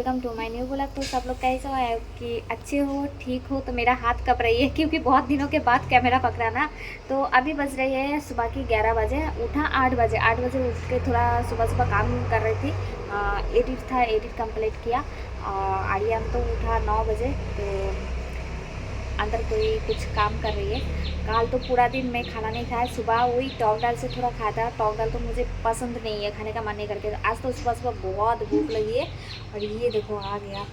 Welcome to my new blog. तो सब लोग कैसे हो कि अच्छे हो ठीक हो। तो मेरा हाथ कँप रही है क्योंकि बहुत दिनों के बाद कैमरा पकड़ा ना। तो अभी बज रही है सुबह की 11 बजे। उठा 8 बजे उठ के थोड़ा सुबह सुबह काम कर रही थी। एडिट था, एडिट कंप्लीट किया। आर्यन तो उठा 9 बजे। तो अंदर कोई कुछ काम कर रही है। कल तो पूरा दिन मैं खाना नहीं खाया। सुबह वही टॉक दाल से थोड़ा खाया था। टॉक दाल तो मुझे पसंद नहीं है, खाने का मन नहीं करके। आज तो सुबह सुबह बहुत भूख लगी है। और ये देखो आ गया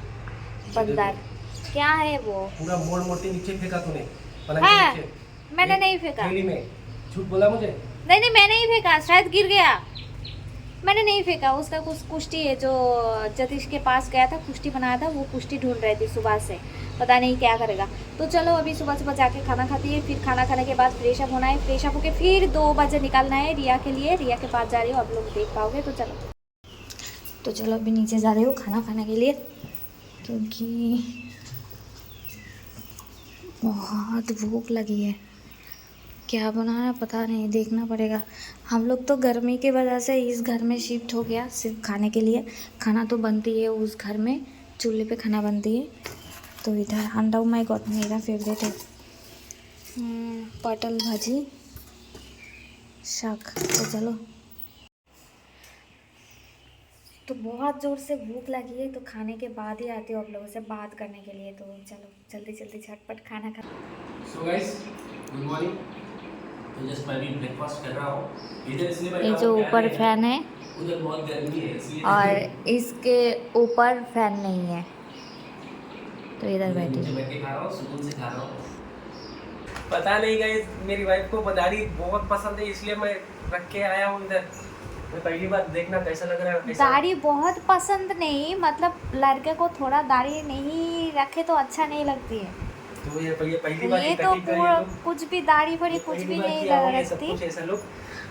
बंदर। क्या है वो? पूरा मोड़ मोड़ के नीचे फेंका तूने पलंग के हाँ, नीचे। मैंने नहीं फेंका। थैली में झूठ बोला मुझे। नहीं, मैं नहीं फेंका, शायद गिर गया। मैंने नहीं फेंका। उसका कुछ कुश्ती है जो जतीश के पास गया था, कुश्ती बनाया था। वो कुश्ती ढूंढ रही थी सुबह से, पता नहीं क्या करेगा। तो चलो अभी सुबह सुबह जाके खाना खाती है। फिर खाना खाने के बाद फ्रेश अप होना है। फ्रेश अप होकर फिर 2 बजे निकलना है रिया के लिए। रिया के पास जा रही हो, आप लोग देख पाओगे। तो चलो अभी नीचे जा रही हूँ खाना खाने के लिए, क्योंकि बहुत भूख लगी है। क्या बनाना पता नहीं, देखना पड़ेगा। हम लोग तो गर्मी की वजह से इस घर में शिफ्ट हो गया सिर्फ खाने के लिए। खाना तो बनती है उस घर में, चूल्हे पे खाना बनती है। तो इधर अंडा माई गॉड मेरा फेवरेट है। पटल भाजी शाक। तो चलो, तो बहुत ज़ोर से भूख लगी है। तो खाने के बाद ही आती हूँ आप लोगों से बात करने के लिए। तो चलो जल्दी जल्दी झटपट खाना खा। So guys, good morning. तो जस्ट मैं भी ब्रेकफास्ट कर रहा हूँ। इधर इसलिए ये बैठा जो हूँ, ऊपर फैन है उधर बहुत गर्मी है इसलिए। और इसके ऊपर फैन नहीं है, तो इधर बैठी नीचे बैठ के खा रहा हूँ, सुकून से खा रहा हूँ। पता नहीं गाइस, मेरी वाइफ को दाढ़ी बहुत पसंद है इसलिए मैं रख के आया हूँ इधर। मैं पहली बार देखना कैसा लग रहा है। दाढ़ी बहुत पसंद नहीं, मतलब लड़के को थोड़ा दाढ़ी नहीं रखे तो अच्छा नहीं लगती है। तो ये पहली बार ये तो पूरा कुछ भी दाढ़ी फड़ी कुछ भी नहीं रखती। कुछ ऐसा लुक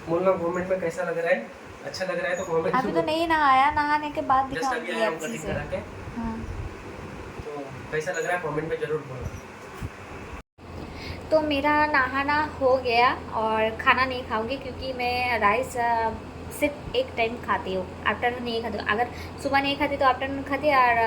बोलना कमेंट में कैसा लग रहा है। अच्छा लग रहा है तो कमेंट। अभी तो नहीं नहाया, नहाने के बाद जस्ट अभी दिखाऊंगी आया हूँ अच्छे कटिंग से। करा के। हाँ, तो कैसा लग रहा है कमेंट में जरूर बोलना। तो मेरा नहाना हो गया और खाना नहीं खाऊंगी क्योंकि मैं राइस सिर्फ एक टाइम खाती हूँ। आफ्टरनून नहीं खाती हूँ। अगर सुबह नहीं खाती तो आफ्टरनून खाती, और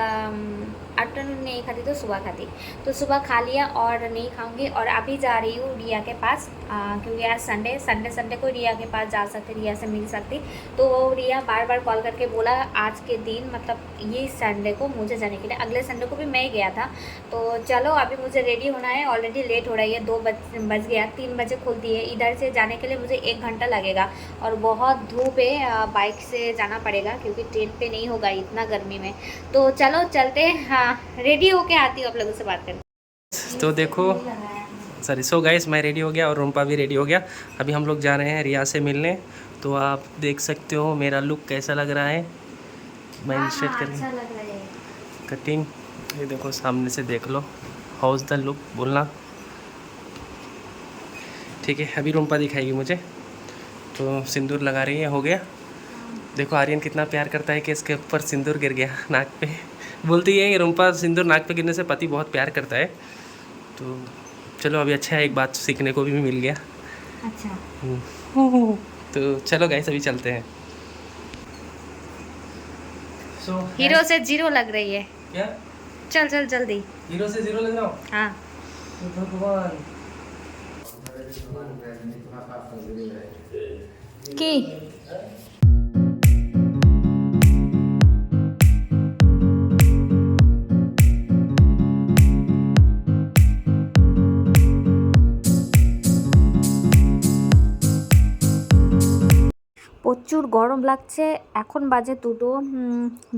आफ्टरनून नहीं खाती तो सुबह खाती। तो सुबह खा लिया और नहीं खाऊंगी। और अभी जा रही हूँ रिया के पास, क्योंकि आज संडे को रिया के पास जा सकते, रिया से मिल सकती। तो रिया बार बार कॉल करके बोला आज के दिन, मतलब ये संडे को मुझे जाने के लिए। अगले संडे को भी मैं ही गया था। तो चलो अभी मुझे रेडी होना है, ऑलरेडी लेट हो रही है। 2 बज गया, 3 बजे खुलती है। इधर से जाने के लिए मुझे 1 घंटा लगेगा और बहुत धूप है। बाइक से जाना पड़ेगा क्योंकि ट्रेन पे नहीं होगा इतना गर्मी में। तो चलो चलते हैं। हाँ, रेडी होके आती हूँ आप लोगों से बात करने। तो देखो सॉरी, सो गाइस मैं रेडी हो गया और रुम्पा भी रेडी हो गया। अभी हम लोग जा रहे हैं रिया से मिलने। तो आप देख सकते हो मेरा लुक कैसा लग रहा है। मैं इनिशिएट अच्छा करेंगे लग रहा है। कटिंग। ये देखो सामने से देख लो, हाउस द लुक बोलना। ठीक है, अभी रुम्पा दिखाएगी मुझे। तो सिंदूर लगा रही है, हो गया। देखो आर्यन कितना प्यार करता है कि इसके ऊपर सिंदूर गिर गया नाक पे। बोलती है रुम्पा सिंदूर नाक पे गिरने से पति बहुत प्यार करता है। तो चलो अभी अच्छा है, एक बात सीखने को भी मिल गया। अच्छा, तो चलो गाइस अभी चलते हैं। हीरो से 0 लग रही है। क्या? चल चल जल्दी। हीरो से 0 लग रहा हूँ? हाँ, तो भगवान की প্রচুর গরম লাগছে। এখন বাজে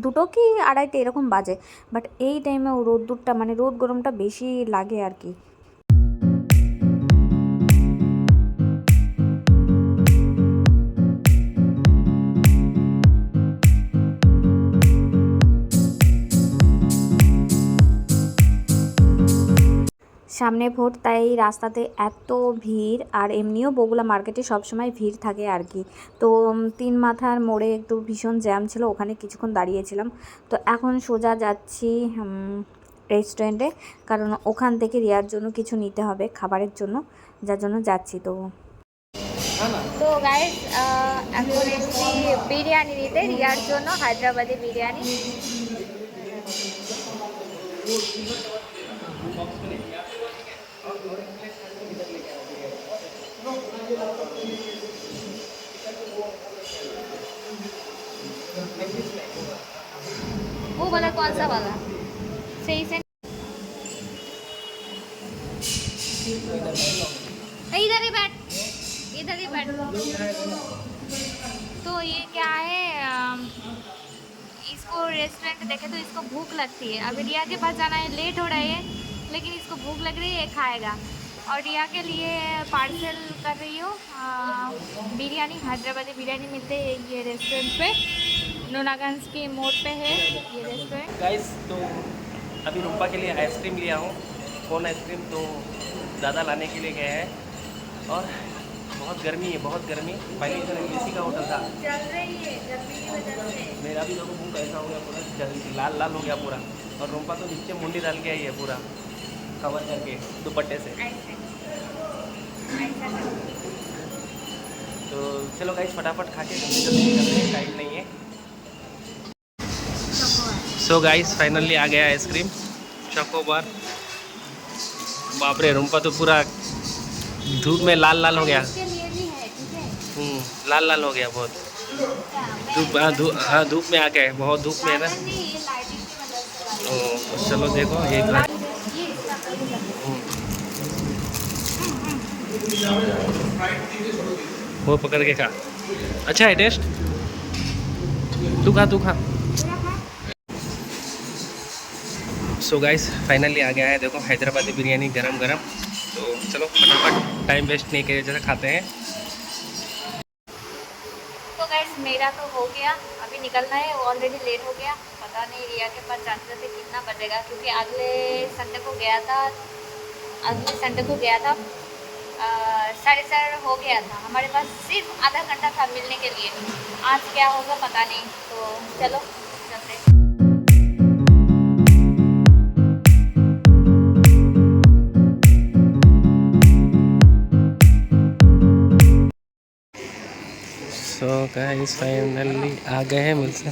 দুটো কি আড়াইটে এরকম বাজে। বাট এই টাইমে রোদ্দুরটা, মানে রোদ গরমটা বেশি লাগে আর কি। সামনে ভোট, তাই রাস্তাতে এত ভিড়। আর এমনিও বগুলা মার্কেটে সবসময় ভিড় থাকে আর কি। তো 3 মাথার মোড়ে একটু ভীষণ জ্যাম ছিল, ওখানে কিছুক্ষণ দাঁড়িয়েছিলাম। তো এখন সোজা যাচ্ছি রেস্টুরেন্টে, কারণ ওখান থেকে রিয়ার জন্য কিছু নিতে হবে খাবারের জন্য, যার জন্য যাচ্ছি। তো গাইস এখন এসেছি বিরিয়ানি নিতে রিয়ার জন্য, হায়দ্রাবাদি বিরিয়ানি। वो वाला कौन सा वाला सही से इधर ही बैठ, इधर ही बैठ। तो ये क्या है, इसको रेस्टोरेंट देखे तो इसको भूख लगती है। अभी रिया के पास जाना है, लेट हो रहा है, लेकिन इसको भूख लग रही है, खाएगा। और रिया के लिए पार्सल कर रही हूँ बिरयानी, हैदराबादी बिरयानी मिलते हैं ये रेस्टोरेंट पे, नूनागंज की मोड़ पे है ये रेस्टोरेंट। गाइस तो अभी रूपा के लिए आइसक्रीम लिया हूँ, कौन आइसक्रीम तो ज़्यादा लाने के लिए गए हैं। और बहुत गर्मी है, बहुत गर्मी। पहले इधर एसी का होटल था, चल रही है गर्मी की वजह से। मेरा भी देखो मुँह कैसा हो गया, पूरा जल्दी लाल लाल हो गया पूरा। और रूपा तो नीचे मुंडी डाल के आई है पूरा कवर करके दुपट्टे से। तो चलो गाइस फटाफट खा के जल्दी जल्दी निकलते हैं, टाइम नहीं है। सो गाइस फाइनली आ गया आइसक्रीम चॉकोबार। बाप रे, रूपा तो पूरा धूप में लाल लाल हो गया। लाल लाल हो गया बहुत धूप। हाँ धूप में आ गए, बहुत धूप में है ना। तो चलो देखो एक बार वो पकड़ के खा। अच्छा है टेस्ट, तू खा तू खा। सो गाइस फाइनली आ गया है, देखो हैदराबादी बिरयानी गरम गरम। तो चलो फटाफट टाइम वेस्ट नहीं करे जैसे खाते हैं। तो गाइस मेरा तो हो गया, अभी निकलना है, ऑलरेडी लेट हो गया। पता नहीं रिया के पास जाते जाते कितना बजेगा, क्योंकि अगले संडे को गया था 4:30 हो गया था। हमारे पास सिर्फ आधा घंटा था मिलने के लिए। आज क्या होगा पता नहीं। तो चलो चलते हैं। सो गाइस फाइनली आ गए हैं मिलसे।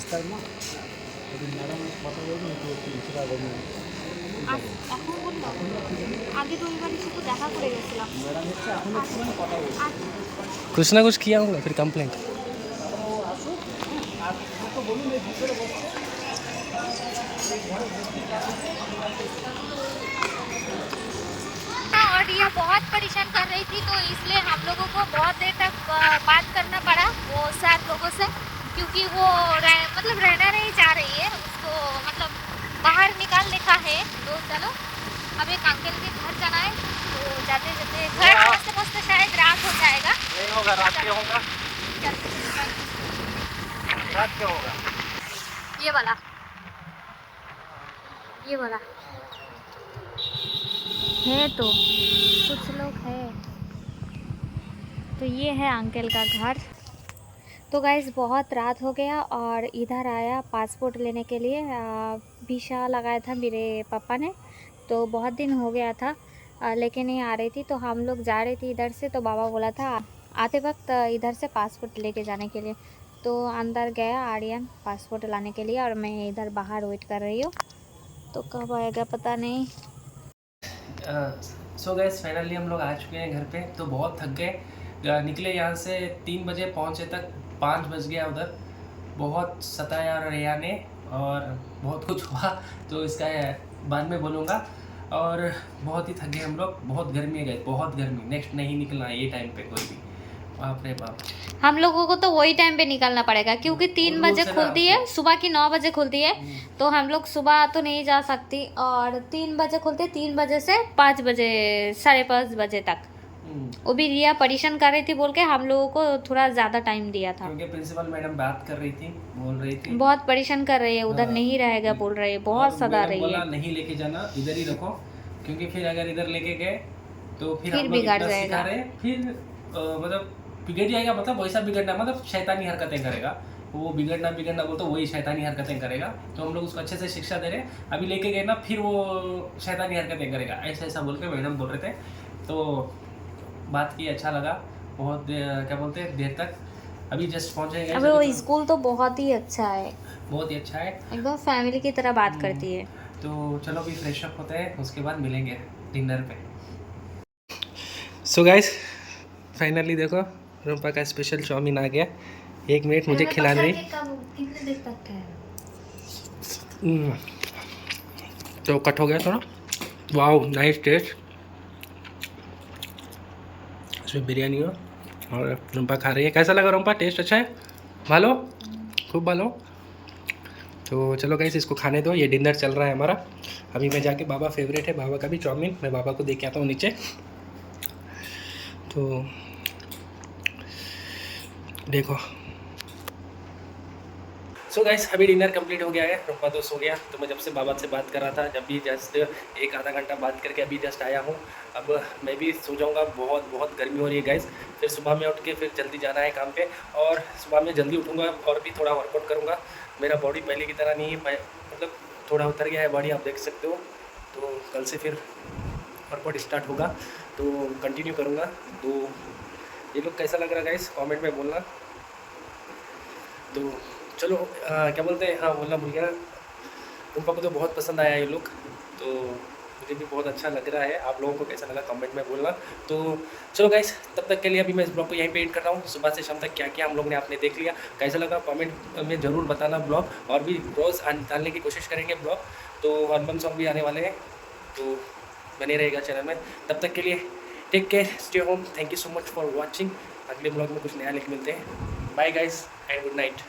कुछ ना कुछ किया होगा फिर कंप्लेंट। और रिया बहुत परेशान कर रही थी, तो इसलिए हम लोगों को बहुत देर तक बात करना पड़ा वो 7 लोगों से, क्योंकि वो मतलब रहना नहीं चाह रही है, उसको मतलब बाहर निकाल लिखा है। तो चलो अब एक अंकल के घर जाना है, तो जाते जाते घर पहुँचते पहुँचते शायद रात हो जाएगा। नहीं होगा, रात के होगा, रात के होगा। ये वाला है, तो कुछ लोग हैं। तो ये है अंकल का घर। तो गाइस बहुत रात हो गया और इधर आया पासपोर्ट लेने के लिए। वीसा लगाया था मेरे पापा ने, तो बहुत दिन हो गया था लेकिन नहीं आ रही थी। तो हम लोग जा रहे थे इधर से, तो बाबा बोला था आते वक्त इधर से पासपोर्ट लेके जाने के लिए। तो अंदर गया आर्यन पासपोर्ट लाने के लिए, और मैं इधर बाहर वेट कर रही हूँ। तो कब आएगा पता नहीं। सो गाइस फाइनली हम लोग आ चुके हैं घर पे। तो बहुत थक गए, निकले यहाँ से 3 बजे, पहुँचे तक 5 बज गया उधर। बहुत सताया रिया ने और बहुत कुछ हुआ, तो इसका बाद में बोलूँगा। और बहुत ही थक गए हम लोग, बहुत गर्मी है गई, बहुत गर्मी। नेक्स्ट नहीं निकलना है ये टाइम पे कोई भी, बाप रे बाप। हम लोगों को तो वही टाइम पे निकलना पड़ेगा, क्योंकि 3 बजे खुलती है, सुबह की 9 बजे खुलती है। तो हम लोग सुबह तो नहीं जा सकती, और 3 बजे खुलते, 3 बजे से 5 बजे 5:30 बजे तक। वो भी रिया परेशान कर रही थी बोल के हम लोगों को थोड़ा ज़्यादा टाइम दिया था, क्योंकि प्रिंसिपल मैडम बात कर रही थी, बोल रही थी बहुत परेशान कर रही है, उधर नहीं रहेगा बोल रही है, बहुत सदा रही है। नहीं लेके जाना, इधर ही रखो, क्योंकि फिर अगर इधर लेके गए तो फिर बिगाड़ जाएगा। फिर मतलब बिगड़ जाएगा, मतलब वैसा बिगड़ना मतलब शैतानी हरकतें करेगा वो। बिगड़ना बोलते वही शैतानी हरकतें करेगा। तो हम लोग उसको अच्छे से शिक्षा दे रहे हैं। अभी लेके गए ना फिर वो शैतानी हरकतें करेगा, ऐसा बोल के मैडम बोल रहे थे। तो बात की, अच्छा लगा बहुत। क्या बोलते हैं देर तक, अभी जस्ट पहुँचे। अभी वो स्कूल तो बहुत ही अच्छा है, बहुत ही अच्छा है, एकदम फैमिली की तरह बात करती है। तो चलो अभी फ्रेश अप होते हैं, उसके बाद मिलेंगे डिनर पे। सो गाइस फाइनली देखो रूम्पा का स्पेशल चाउमीन आ गया। 1 मिनट मुझे खिला रही। कितने देर तक है? तो कट हो गया थोड़ा। Wow nice test. इसमें बिरयानी हो और रूम्पा खा रही है। कैसा लगा रूम्पा? टेस्ट अच्छा है? भालो खूब भालो। तो चलो गाइस इसको खाने दो, ये डिनर चल रहा है हमारा। अभी मैं जाके, बाबा फेवरेट है बाबा का भी चाउमीन, मैं बाबा को दे के आता हूँ नीचे। तो देखो सो गाइस अभी डिनर कंप्लीट हो गया है, रूम्पा तो सो गया। तो मैं जब से बाबा से बात कर रहा था, जब भी जस्ट 1 आधा घंटा बात करके अभी जस्ट आया हूँ। अब मैं भी सो जाऊँगा, बहुत बहुत गर्मी हो रही है गाइस। फिर सुबह में उठ के फिर जल्दी जाना है काम पे, और सुबह में जल्दी उठूँगा और भी थोड़ा वर्कआउट करूँगा। मेरा बॉडी पहले की तरह नहीं है, मतलब थोड़ा उतर गया है बॉडी, आप देख सकते हो। तो कल से फिर वर्कआउट स्टार्ट होगा, तो कंटिन्यू करूँगा। तो ये लोग कैसा लग रहा है गाइस कमेंट में बोलना। तो चलो क्या बोलते हैं, हाँ बोलना भूल गया, रूम्पा को तो बहुत पसंद आया ये लोग, तो मुझे भी बहुत अच्छा लग रहा है। आप लोगों को कैसा लगा कमेंट में बोलना। तो चलो गाइस तब तक के लिए अभी मैं इस ब्लॉग को यहीं पे एंड कर रहा हूँ। सुबह से शाम तक क्या क्या हम लोग ने आपने देख लिया, कैसा लगा कमेंट में ज़रूर बताना ब्लॉग, और भी रोज़ डालने की कोशिश करेंगे ब्लॉग। तो अर्बन सॉन्ग भी आने वाले हैं, तो बने रहेगा चैनल में। तब तक के लिए take care, stay home, thank you so much for watching. अगले ब्लॉग में कुछ नया लेके मिलते हैं। Bye guys and good night.